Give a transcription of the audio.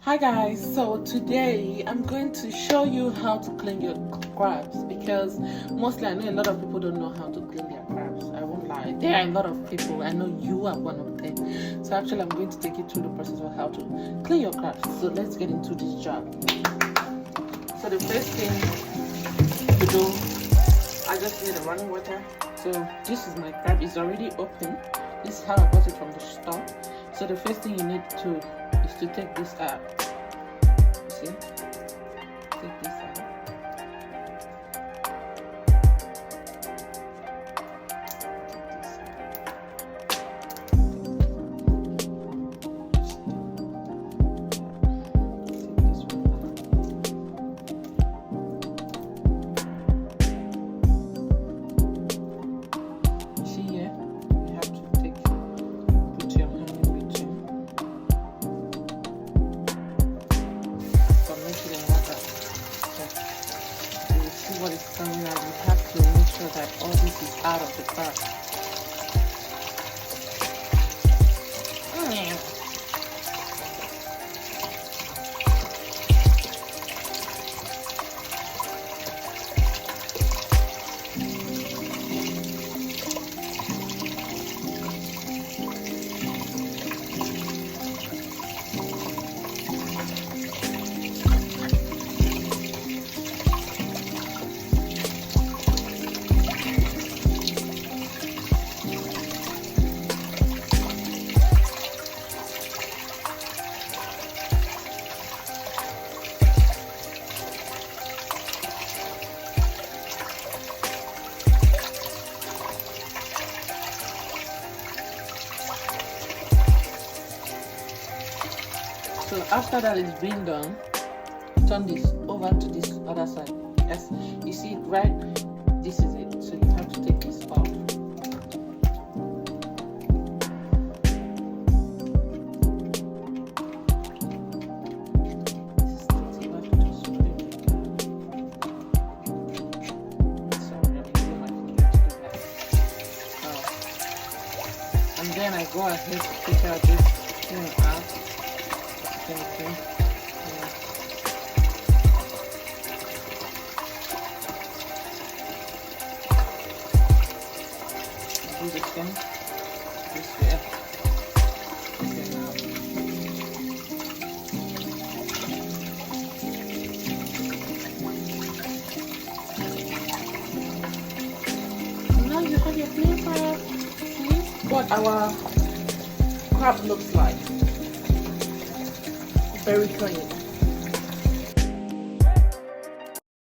Hi guys, so today I'm going to show you how to clean your crabs, because mostly I know a lot of people don't know how to clean their crabs. I won't lie, there are a lot of people, I know you are one of them. So actually I'm going to take you through the process of how to clean your crabs. So let's get into this job. So the first thing to do, I just need a running water. So this is my crab, it's already open. This is how I got it from the store. So the first thing you need to is to take this out. You see? Take this out. What is coming out, you have to make sure that all this is out of the crab. So after that is being done, turn this over to this other side. Yes, you see it, right? This is it. So you have to take this off. And then I go ahead to take out this thing out. Okay. Do this thing this way. Now you have your clean crab. This is what our crab looks like. Very clean.